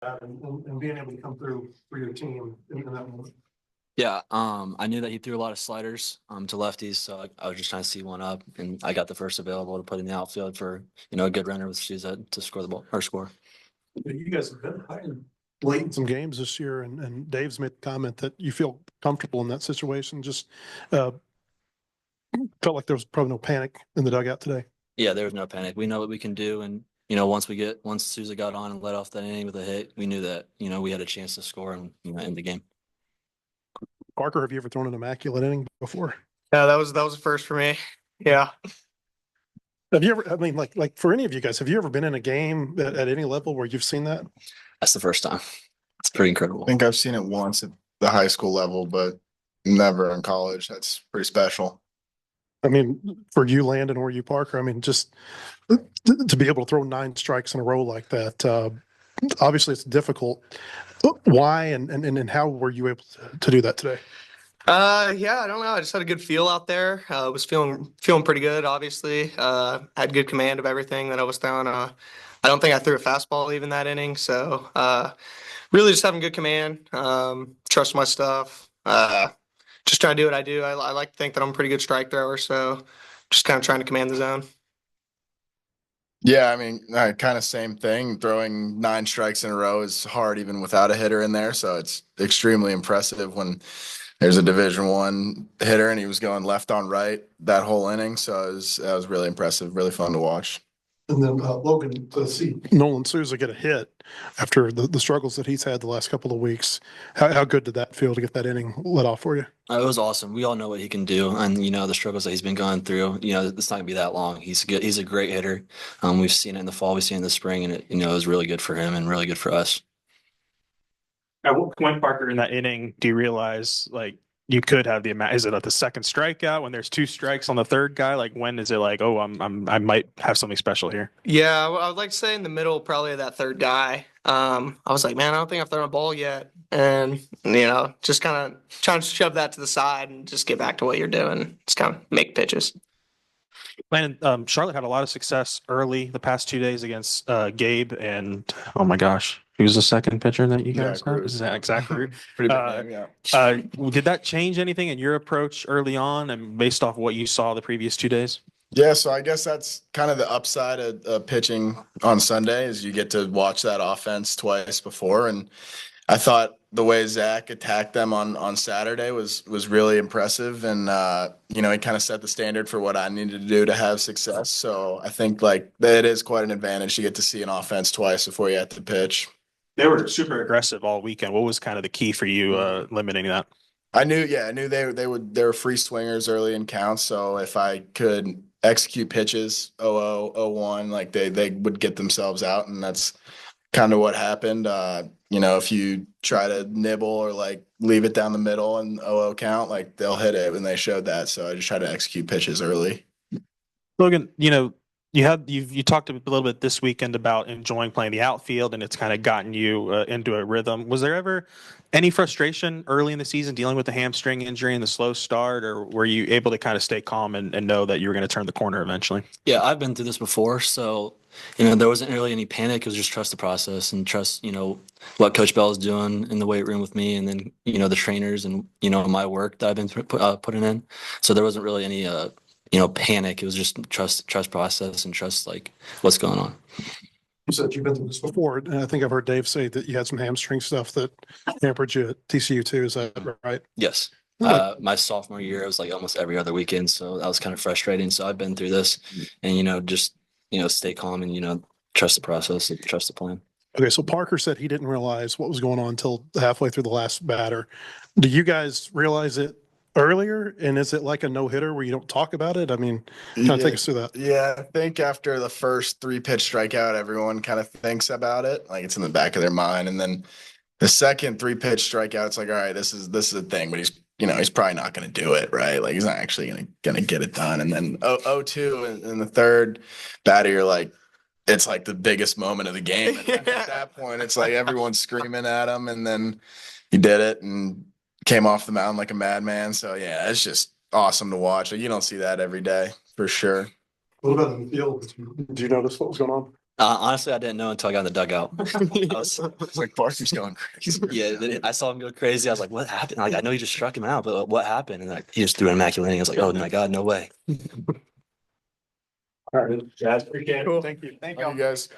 that and being able to come through for your team in that moment? Yeah, I knew that he threw a lot of sliders to lefties, so I was just trying to see one up, and I got the first available to put in the outfield for a good runner with shoes to score the ball or score. You guys have been playing late in some games this year, and Dave's made the comment that you feel comfortable in that situation. Just felt like there was probably no panic in the dugout today. Yeah, there was no panic. We know what we can do, and once Souza got on and let off that inning with a hit, we knew that we had a chance to score and end the game. Parker, have you ever thrown an immaculate inning before? Yeah, that was a first for me. Yeah. Have you ever? I mean, like for any of you guys, have you ever been in a game at any level where you've seen that? That's the first time. It's pretty incredible. I think I've seen it once at the high school level, but never in college. That's pretty special. I mean, for you, Landon, or you, Parker, I mean, just to be able to throw 9 strikes in a row like that, obviously it's difficult. Why and how were you able to do that today? Yeah, I don't know. I just had a good feel out there. Was feeling pretty good, obviously. Had good command of everything that I was throwing. I don't think I threw a fastball even that inning. So really just having good command, trust my stuff. Just trying to do what I do. I like to think that I'm a pretty good strike thrower, so just kind of trying to command the zone. Yeah, I mean, kind of same thing. Throwing 9 strikes in a row is hard even without a hitter in there. So it's extremely impressive when there's a Division I hitter and he was going left on right that whole inning. So that was really impressive, really fun to watch. And then Logan, to see Nolan Souza get a hit after the struggles that he's had the last couple of weeks. How good did that feel to get that inning let off for you? It was awesome. We all know what he can do, and the struggles that he's been going through. It's not gonna be that long. He's good. He's a great hitter. We've seen it in the fall. We've seen it in the spring, and it was really good for him and really good for us. At what point, Parker, in that inning, do you realize you could have is it at the second strikeout when there's 2 strikes on the third guy? Like when is it like, oh, I might have something special here? Yeah, I would like to say in the middle, probably of that third guy. I was like, man, I don't think I've thrown a ball yet, and just kind of trying to shove that to the side and just get back to what you're doing. Just kind of make pitches. Landon, Charlotte had a lot of success early the past 2 days against Gabe, and oh my gosh, who's the second pitcher that you guys have? Is that exactly? Pretty big name, yeah. Did that change anything in your approach early on, and based off what you saw the previous 2 days? Yeah, so I guess that's kind of the upside of pitching on Sunday is you get to watch that offense twice before. And I thought the way Zach attacked them on Saturday was really impressive. And, he kind of set the standard for what I needed to do to have success. So I think it is quite an advantage to get to see an offense twice before you have to pitch. They were super aggressive all weekend. What was kind of the key for you limiting that? I knew they were free swingers early in counts. So if I could execute pitches 0-0, 0-1, they would get themselves out, and that's kind of what happened. If you try to nibble or leave it down the middle and 0-0 count, they'll hit it, and they showed that. So I just tried to execute pitches early. Logan, you talked a little bit this weekend about enjoying playing the outfield, and it's kind of gotten you into a rhythm. Was there ever any frustration early in the season dealing with the hamstring injury and the slow start, or were you able to kind of stay calm and know that you were going to turn the corner eventually? Yeah, I've been through this before, so there wasn't really any panic. It was just trust the process and trust what Coach Bell is doing in the weight room with me, and then the trainers and my work that I've been putting in. So there wasn't really any panic. It was just trust process and trust what's going on. You said you've been through this before, and I think I've heard Dave say that you had some hamstring stuff that hampered you at TCU too. Is that right? Yes. My sophomore year, it was almost every other weekend, so that was kind of frustrating. So I've been through this, and just stay calm and trust the process and trust the plan. Okay, so Parker said he didn't realize what was going on until halfway through the last batter. Do you guys realize it earlier, and is it like a no-hitter where you don't talk about it? I mean, kind of take us through that. Yeah, I think after the first 3-pitch strikeout, everyone kind of thinks about it, it's in the back of their mind, and then the second 3-pitch strikeout, it's like, all right, this is a thing, but he's probably not going to do it, right? He's not actually going to get it done. And then 0-2 in the third batter, you're it's the biggest moment of the game. And at that point, it's everyone's screaming at him, and then he did it and came off the mound like a madman. So yeah, it's just awesome to watch. You don't see that every day for sure. What about in the field? Did you notice what was going on? Honestly, I didn't know until I got in the dugout. It's like Barker's going crazy. Yeah, then I saw him go crazy. I was like, "What happened?" Like, I know he just struck him out, but what happened? And like, he just threw an immaculate inning. I was like, "Oh my god, no way!" All right, guys, appreciate it. Cool. Thank you. Thank you guys.